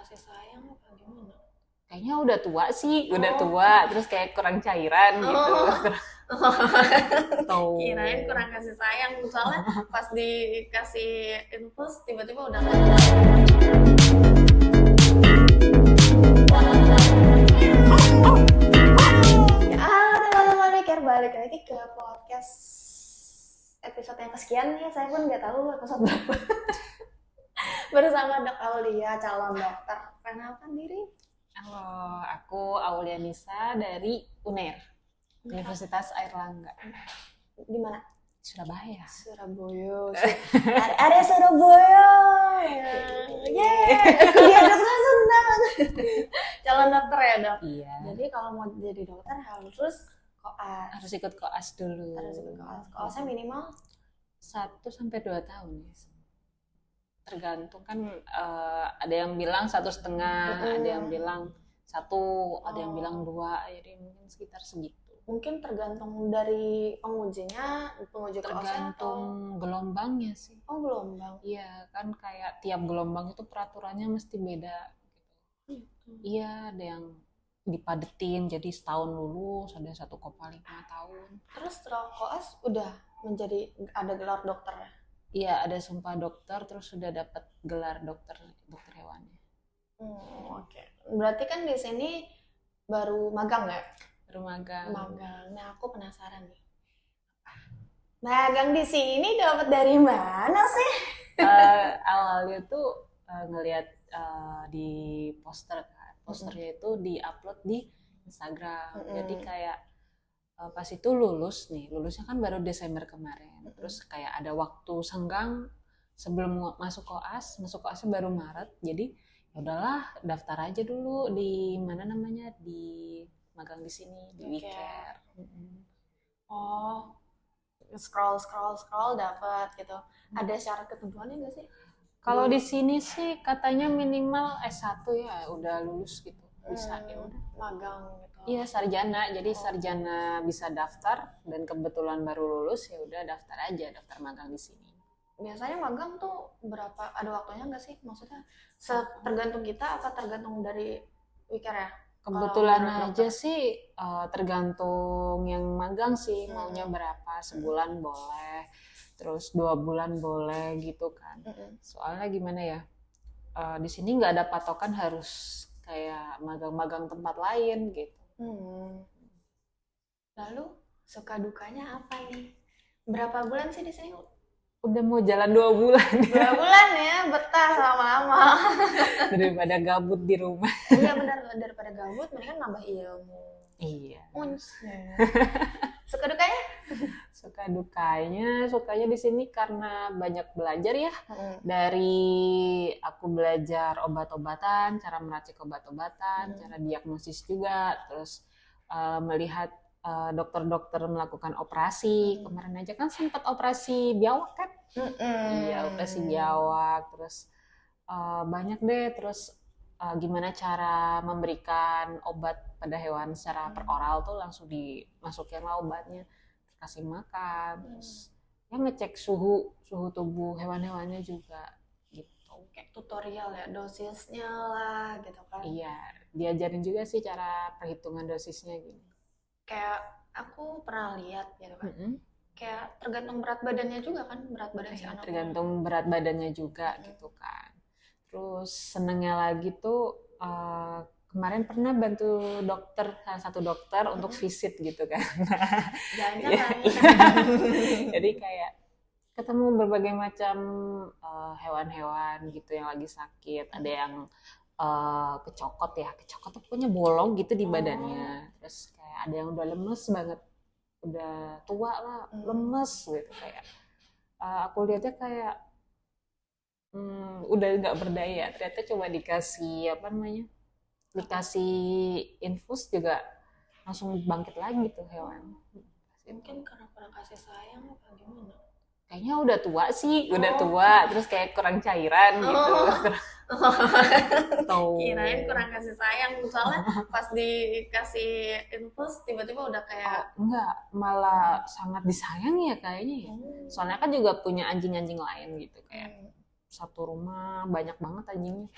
kasih sayang apa gimana? Kayaknya udah tua sih, udah tua, terus kayak kurang cairan gitu. Tuh. Kirain kurang kasih sayang, soalnya pas dikasih infus tiba-tiba udah ya, teman-teman mikir balik lagi ke podcast episode yang kesekian ya, saya pun nggak tahu episode berapa. Bersama Dok Aulia, calon dokter. Perkenalkan diri. Halo, aku Aulia Nisa dari UNER, Universitas Airlangga. Di mana? Surabaya. Surabaya. Ada Surabaya. Yeay, kuliah dokter senang. Calon dokter ya, Dok? Iya. Jadi kalau mau jadi dokter harus koas. Harus ikut koas dulu. Harus ikut koas. Koasnya minimal 1-2 tahun ya. Tergantung kan, ada yang bilang 1,5, ada yang bilang 1, ada yang bilang 2, jadi mungkin sekitar segitu. Mungkin tergantung dari pengujinya, penguji koasnya Tergantung gelombangnya sih. Oh, gelombang. Iya, kan kayak tiap gelombang itu peraturannya mesti beda gitu. Iya, ada yang dipadetin jadi setahun lulus, ada 1,5 tahun. Terus setelah koas udah menjadi ada gelar dokter ya? Iya, ada sumpah dokter, terus sudah dapat gelar dokter hewannya. Oke. Berarti kan di sini baru magang ya? Baru magang. Nah, aku penasaran nih. Magang di sini dapat dari mana sih? Awalnya tuh ngelihat di poster kan. Posternya itu di-upload di Instagram. Jadi kayak pas itu lulusnya kan baru Desember kemarin. Terus kayak ada waktu senggang sebelum masuk koasnya baru Maret. Jadi ya udahlah daftar aja dulu di mana namanya, di magang di sini di WeCare. Oh, scroll dapat gitu. Ada syarat ketentuannya nggak sih? Kalau di sini sih katanya minimal S1 ya udah lulus gitu. Bisa ya udah magang gitu. Iya, sarjana. Jadi sarjana bisa daftar, dan kebetulan baru lulus ya udah daftar magang di sini. Biasanya magang tuh berapa, ada waktunya nggak sih? Maksudnya tergantung kita apa tergantung dari WeCare ya? Kebetulan aja sih tergantung yang magang sih maunya berapa, sebulan boleh, terus 2 bulan boleh gitu kan. Soalnya gimana ya, di sini nggak ada patokan harus kayak magang-magang tempat lain gitu. Lalu suka dukanya apa nih? Berapa bulan sih di sini? Udah mau jalan 2 bulan. 2 bulan ya, betah lama-lama. Daripada gabut di rumah. Iya benar, daripada gabut mendingan nambah ilmu. Iya. Suka dukanya? Sukanya di sini karena banyak belajar ya. Dari aku belajar obat-obatan, cara meracik obat-obatan, cara diagnosis juga, terus melihat dokter-dokter melakukan operasi. Kemarin aja kan sempat operasi biawak kan? Iya, operasi biawak. Terus banyak deh. Terus gimana cara memberikan obat pada hewan secara peroral tuh langsung dimasukin lah obatnya, kasih makan, terus ya ngecek suhu tubuh hewan-hewannya juga gitu. Kayak tutorial ya, dosisnya lah gitu kan. Iya, diajarin juga sih cara perhitungan dosisnya gitu. Kayak aku pernah lihat gitu kan. Kayak tergantung berat badannya juga kan, berat badan si anak. Tergantung berat badannya juga gitu kan. Terus senengnya lagi tuh kemarin pernah bantu salah satu dokter untuk visit gitu kan. Jangan-jangan. Jadi kayak ketemu berbagai macam hewan-hewan gitu yang lagi sakit. Ada yang kecokot tuh pokoknya bolong gitu di badannya. Terus kayak ada yang udah lemes banget, udah tua lah, lemes gitu kayak. Aku lihatnya kayak udah nggak berdaya. Ternyata coba dikasih infus juga langsung bangkit lagi tuh hewan. Mungkin karena kurang kasih sayang apa gimana? Kayaknya udah tua sih, terus kayak kurang cairan gitu. Kirain kurang kasih sayang, soalnya pas dikasih infus tiba-tiba udah kayak enggak, malah sangat disayang ya kayaknya ya. Soalnya kan juga punya anjing-anjing lain gitu, kayak satu rumah banyak banget anjingnya.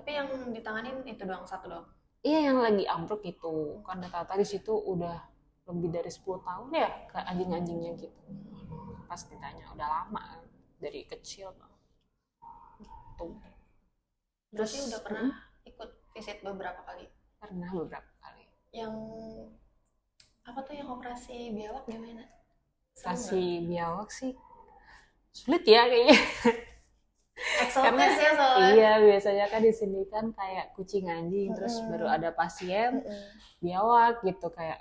Tapi yang ditanganin itu doang, satu doang. Iya, yang lagi ambruk itu kan data di situ udah lebih dari 10 tahun ya ke anjing-anjingnya gitu. Pas ditanya udah lama dari kecil tuh. Berarti udah pernah ikut visit beberapa kali. Pernah beberapa kali. Yang apa tuh yang operasi biawak gimana? Operasi biawak sih sulit ya kayaknya. Eksotis ya soalnya. Iya, biasanya kan di sini kan kayak kucing anjing, terus baru ada pasien biawak gitu, kayak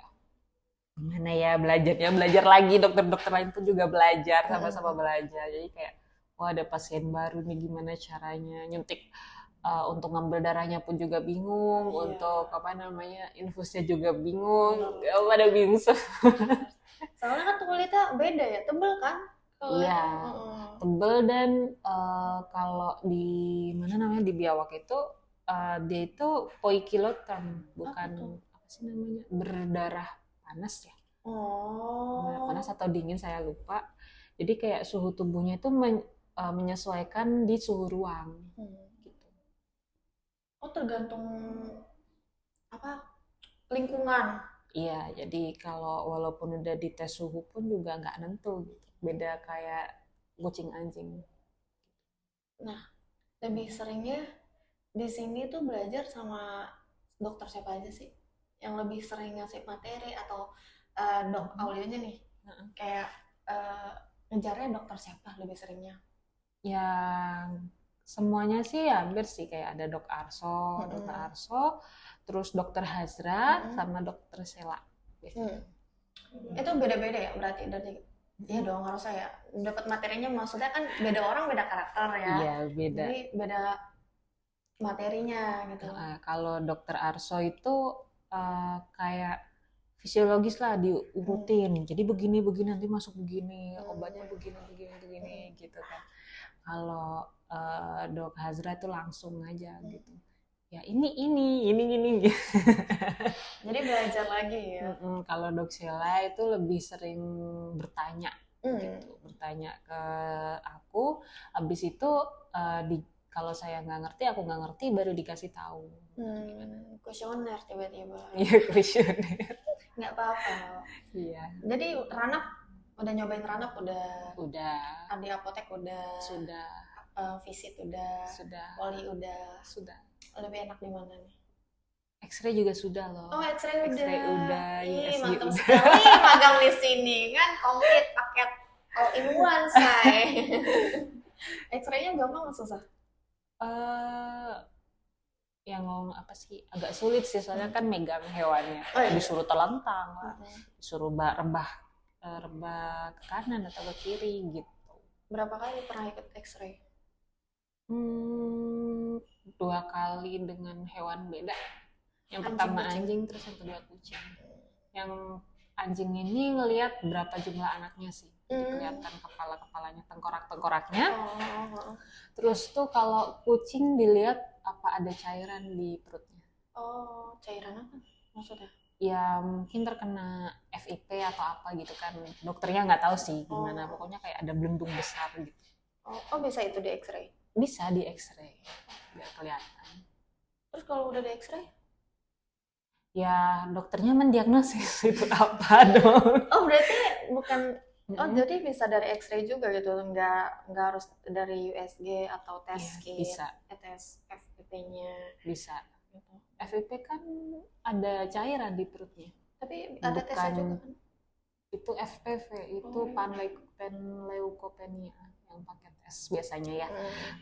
gimana ya belajarnya, belajar lagi, dokter-dokter lain pun juga belajar, sama-sama belajar. Jadi kayak wah ada pasien baru nih, gimana caranya nyuntik, untuk ngambil darahnya pun juga bingung, untuk apa namanya infusnya juga bingung, pada bingung. Soalnya kan kulitnya beda ya, tebel kan? Iya, tebel dan kalau di mana namanya di biawak itu dia itu poikilogram, bukan apa sih namanya, berdarah panas ya. Berdarah panas atau dingin saya lupa. Jadi kayak suhu tubuhnya itu menyesuaikan di suhu ruang. Gitu. Oh, tergantung apa lingkungan. Iya, jadi kalau walaupun udah dites suhu pun juga nggak nentu gitu. Beda kayak kucing anjing. Nah, lebih seringnya di sini tuh belajar sama dokter siapa aja sih? Yang lebih sering ngasih materi atau dok Aulionya nih? Kayak ngejarnya dokter siapa lebih seringnya? Yang semuanya sih hampir sih, kayak ada dokter Arso, terus dokter Hazra sama dokter Sela. Itu beda-beda ya berarti dari iya dong harusnya ya. Dapat materinya maksudnya kan beda orang beda karakter ya. Iya, beda. Jadi beda materinya gitu. Kalau dokter Arso itu kayak fisiologis lah, diurutin. Jadi begini nanti masuk begini, obatnya begini gitu kan. Kalau dok Hazra itu langsung aja gitu. Ya ini gitu. Jadi belajar lagi ya. Kalau dok Sheila itu lebih sering bertanya gitu, bertanya ke aku. Habis itu kalau saya nggak ngerti, aku nggak ngerti, baru dikasih tahu. Kuesioner tiba-tiba. Iya, kuesioner. Nggak apa-apa. Iya. Jadi ranap udah nyobain ranap udah. Di apotek udah. Sudah. Visit udah. Sudah. Poli udah. Sudah. Lebih enak di mana nih? X-ray juga sudah loh. Oh, X-ray udah. USG mantap udah. sekali magang di sini kan komplit paket all in one say. X-ray-nya gampang atau susah? Yang ngomong apa sih, agak sulit sih soalnya kan megang hewannya. Disuruh telentang lah, disuruh rebah ke kanan atau ke kiri gitu. Berapa kali pernah ikut X-ray? 2 kali dengan hewan beda. Yang pertama anjing, terus yang kedua kucing. Yang anjing ini ngelihat berapa jumlah anaknya sih. Kelihatan kepala-kepalanya, tengkorak-tengkoraknya. Terus tuh kalau kucing dilihat apa ada cairan di perutnya. Oh, cairan apa maksudnya? Ya mungkin terkena FIP atau apa gitu kan. Dokternya nggak tahu sih gimana. Pokoknya kayak ada belendung besar gitu. Oh, bisa itu di X-ray? Bisa di X-ray, biar kelihatan. Terus kalau udah di X-ray? Ya dokternya mendiagnosis itu apa dong. Oh, berarti bukan. Oh, jadi bisa dari X-ray juga gitu, nggak harus dari USG atau tes kit, bisa. Tes FIP-nya. Bisa. Gitu. FIP kan ada cairan di perutnya. Tapi ada tesnya juga kan? Itu FPV, itu panleukopenia yang pakai tes biasanya ya.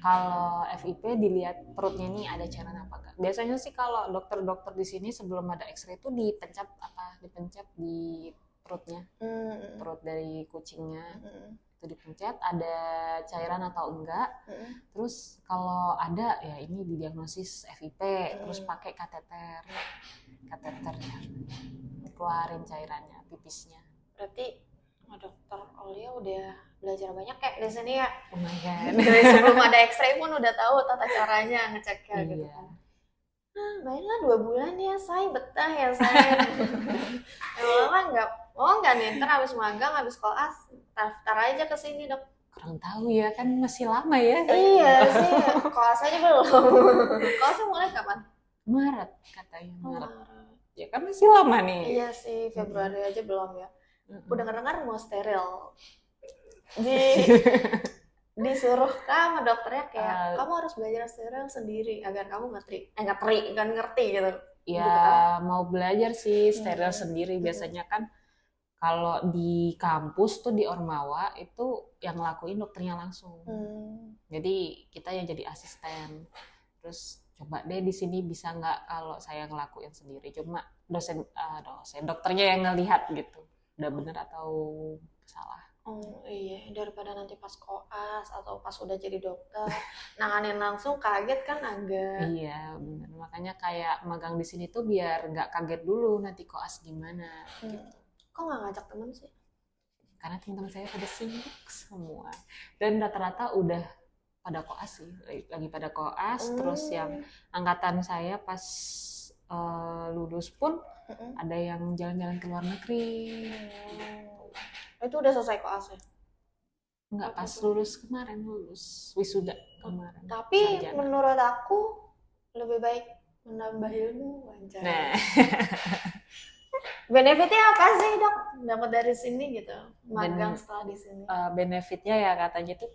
Kalau FIP dilihat perutnya ini ada cairan apa enggak. Biasanya sih kalau dokter-dokter di sini sebelum ada X-ray itu dipencet di perutnya, perut dari kucingnya, itu dipencet ada cairan atau enggak. Terus kalau ada ya ini didiagnosis FIP, terus pakai kateter ya, keluarin cairannya, pipisnya. Berarti dokter Aulia udah belajar banyak kayak di sini ya. Lumayan. Dari sebelum ada X-ray pun udah tahu tata caranya ngeceknya gitu kan. Mainlah 2 bulan ya, say betah ya saya. Lama nggak nih, ntar habis magang, habis koas, daftar aja ke sini dok. kurang tahu ya, kan masih lama ya. Iya sih, koas aja belum. Koasnya mulai kapan? Maret katanya, Oh, Maret. Maret. Ya kan masih lama nih. Iya sih, Februari aja belum ya. Mm-mm. Udah dengar mau steril. Disuruh sama dokternya kayak kamu harus belajar steril sendiri agar kamu ngerti gitu. Ya Gitu kan? mau belajar sih steril sendiri. Hmm. Biasanya kan kalau di kampus tuh di Ormawa itu yang ngelakuin dokternya langsung. Jadi kita yang jadi asisten. Terus coba deh di sini bisa nggak kalau saya ngelakuin sendiri. Cuma dosen dokternya yang ngelihat gitu. Udah bener atau salah. Oh iya, daripada nanti pas koas atau pas udah jadi dokter nanganin langsung kaget kan agak. Iya bener, makanya kayak magang di sini tuh biar nggak kaget dulu nanti koas gimana gitu. Kok nggak ngajak temen sih? Karena teman-teman saya pada sibuk semua dan rata-rata udah pada koas sih, lagi pada koas. Terus yang angkatan saya pas lulus pun ada yang jalan-jalan ke luar negeri. Itu udah selesai koasnya? Enggak, pas lulus kemarin, lulus wisuda kemarin. Tapi sarjana. Menurut aku lebih baik menambah ilmu aja. Nah. Benefitnya apa sih dok? Dapat dari sini gitu, magang setelah di sini. Benefitnya ya katanya tuh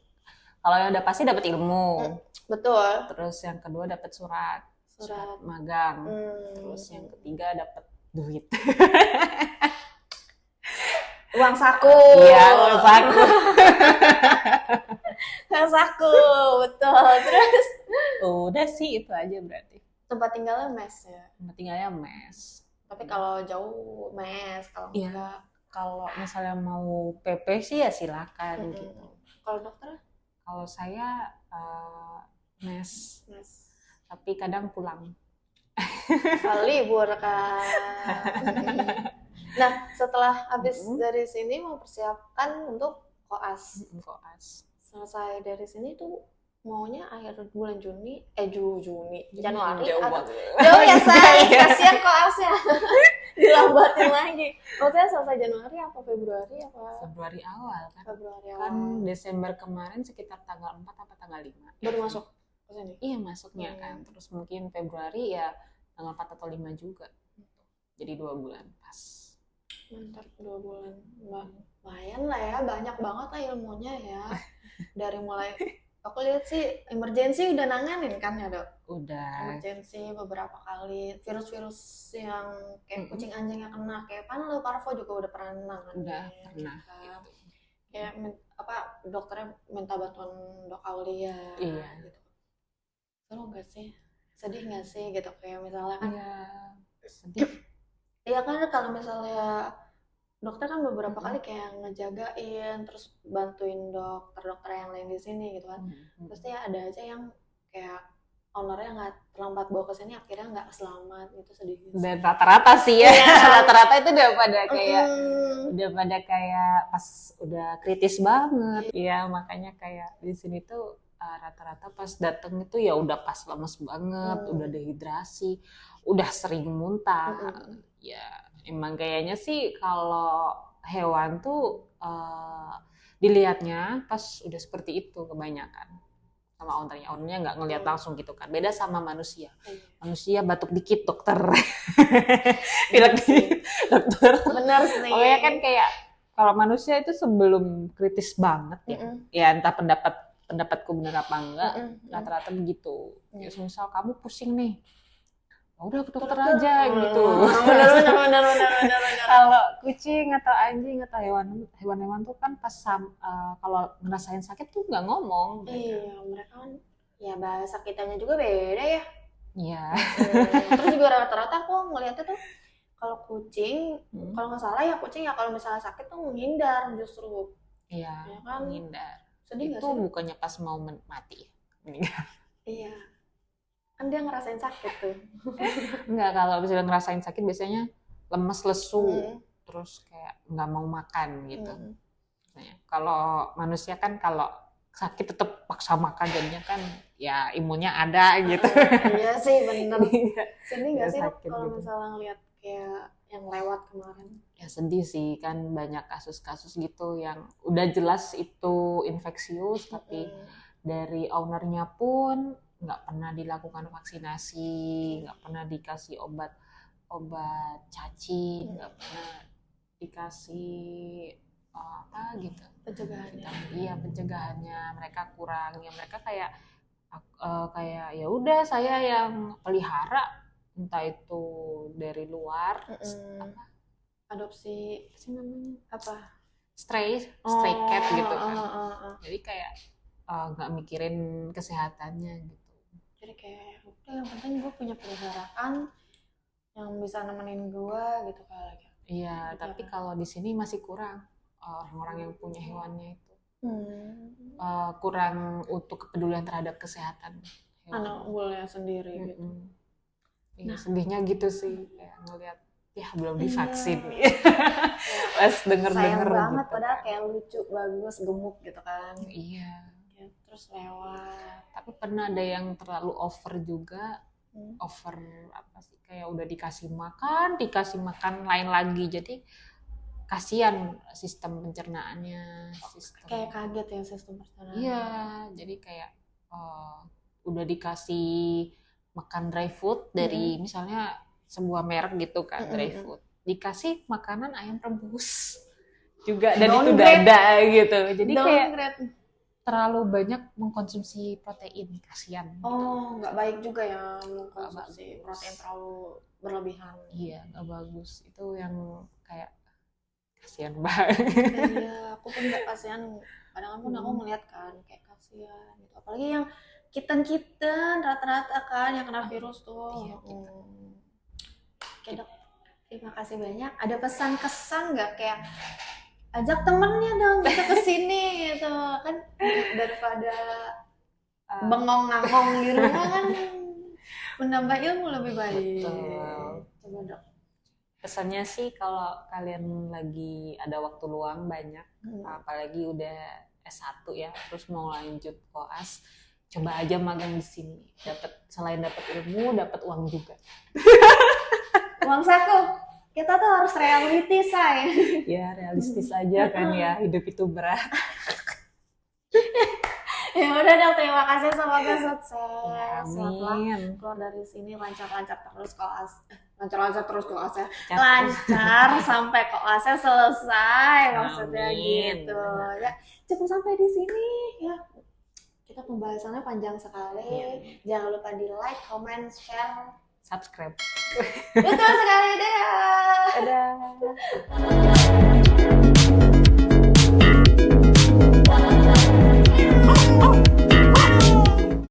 kalau yang udah pasti dapat ilmu. Betul. Terus yang kedua dapat surat magang. Terus yang ketiga dapat duit. Uang saku. Iya, uang saku. Uang saku, betul. Terus udah sih itu aja berarti. Tempat tinggalnya mes ya? Tempat tinggalnya mes. Tapi kalau jauh mes, kalau enggak. Kalau misalnya mau PP sih ya silakan gitu. Kalau dokter? Kalau saya mes. Tapi kadang pulang. Libur kan. Nah, setelah habis dari sini mau persiapkan untuk koas. Selesai dari sini tuh maunya akhir bulan Januari. Jauh ya saya, kasihan koasnya. Dilambatin lagi. Maksudnya selesai Januari apa Februari apa? Februari awal kan. Februari awal. Kan Desember kemarin sekitar tanggal 4 atau tanggal 5. Baru masuk ke sini? Iya, masuknya kan. Terus mungkin Februari ya tanggal 4 atau 5 juga. Jadi 2 bulan pas. Mantap, 2 bulan. Lumayan lah ya, banyak banget lah ilmunya ya. Dari mulai, aku lihat sih emergency udah nanganin kan ya dok? Udah. Emergency beberapa kali, virus-virus yang kayak kucing anjing yang kena, kayak parvo juga udah pernah nanganin. Udah pernah. Gitu. Kayak dokternya minta bantuan dok Aulia. Iya. Gitu. Seru nggak sih? Sedih nggak sih gitu kayak misalnya kan? Iya, sedih. Iya kan kalau misalnya dokter kan beberapa kali kayak ngejagain terus bantuin dokter yang lain di sini gitu kan. Pasti ada aja yang kayak ownernya nggak terlambat bawa ke sini akhirnya nggak selamat gitu, sedih. Dan rata-rata sih ya. Rata-rata itu udah pada kayak pas udah kritis banget. Iya, makanya kayak di sini tuh rata-rata pas datang itu ya udah pas lemes banget, udah dehidrasi, udah sering muntah. Ya emang kayaknya sih kalau hewan tuh dilihatnya pas udah seperti itu kebanyakan sama ownernya nggak ngelihat langsung gitu kan. Beda sama manusia. Manusia batuk dikit dokter, pilek dikit dokter. Benar sih. Oh ya kan kayak kalau manusia itu sebelum kritis banget ya entah pendapatku benar apa enggak, rata-rata begitu. Ya, misal kamu pusing nih, udah ke dokter aja gitu. Benar. Kalau kucing atau anjing atau hewan-hewan tuh kan pas kalau ngerasain sakit tuh nggak ngomong. Iya, mereka kan ya bahasa kitanya juga beda ya. Iya. Terus juga rata-rata aku ngeliatnya tuh kalau kucing, kalau nggak salah ya kucing ya kalau misalnya sakit tuh menghindar justru. Iya, ya kan? menghindar. Sedih itu bukannya pas mau mati meninggal. Iya. Kan dia ngerasain sakit tuh. Enggak, kalau misalnya ngerasain sakit biasanya lemes, lesu, terus kayak nggak mau makan gitu. Kalau manusia kan kalau sakit tetap paksa makan, jadinya kan ya imunnya ada gitu. Iya sih bener. Sini nggak sih kalau gitu. misalnya ngeliat kayak yang lewat kemarin. Ya sedih sih, kan banyak kasus-kasus gitu yang udah jelas itu infeksius, tapi dari ownernya pun nggak pernah dilakukan vaksinasi, nggak pernah dikasih obat cacing, nggak pernah dikasih apa gitu Pencegahannya. iya pencegahannya mereka kurang, ya mereka kayak ya udah saya yang pelihara, entah itu dari luar apa Adopsi sih namanya, apa? stray cat gitu kan. Jadi kayak nggak mikirin kesehatannya gitu. Jadi kayak udah yang penting gue punya peliharaan yang bisa nemenin gue gitu kali. Iya, tapi kalau di sini masih kurang orang-orang yang punya hewannya itu. Kurang untuk kepedulian terhadap kesehatan anak buahnya sendiri gitu. Iya, sedihnya gitu sih, kayak ngelihat ya belum divaksin nih. Pas denger sayang banget gitu, padahal kayak lucu, bagus, gemuk gitu kan. Iya. Ya, terus lewat. Tapi pernah ada yang terlalu over juga. Over apa sih, kayak udah dikasih makan lain lagi, jadi kasihan sistem pencernaannya, kayak kaget ya sistem pencernaan. Iya, jadi kayak udah dikasih makan dry food dari misalnya sebuah merek gitu kan, dry food, dikasih makanan ayam rebus juga, dan itu dada gitu, jadi kayak terlalu banyak mengkonsumsi protein, kasihan. Nggak baik juga ya mengkonsumsi protein terlalu berlebihan. Iya, nggak bagus. Itu yang kayak kasihan banget. Iya, aku pun nggak kasihan. Kadang pun aku melihat kan kayak kasihan gitu. Apalagi yang kitten rata-rata kan yang kena virus tuh. Iya, Oke dok, terima kasih banyak. Ada pesan-kesan nggak kayak ajak temennya dong kita kesini gitu kan, daripada bengong-ngangong di rumah kan, menambah ilmu lebih baik. Betul. Coba dok. Pesannya sih kalau kalian lagi ada waktu luang banyak, apalagi udah S1 ya, terus mau lanjut koas, coba aja magang di sini. Selain dapat ilmu, dapat uang juga. Uang saku. Kita tuh harus realistis, say. Ya, realistis aja kan ya, hidup itu berat. Ya udah dong, terima kasih, semoga sukses. Amin. Keluar dari sini lancar-lancar terus koas. Lancar-lancar terus koasnya. Lancar sampai koasnya selesai, maksudnya gitu. Ya, cukup sampai di sini ya. Kita pembahasannya panjang sekali. Jangan lupa di like, comment, share, subscribe. Betul sekali deh. Dadah.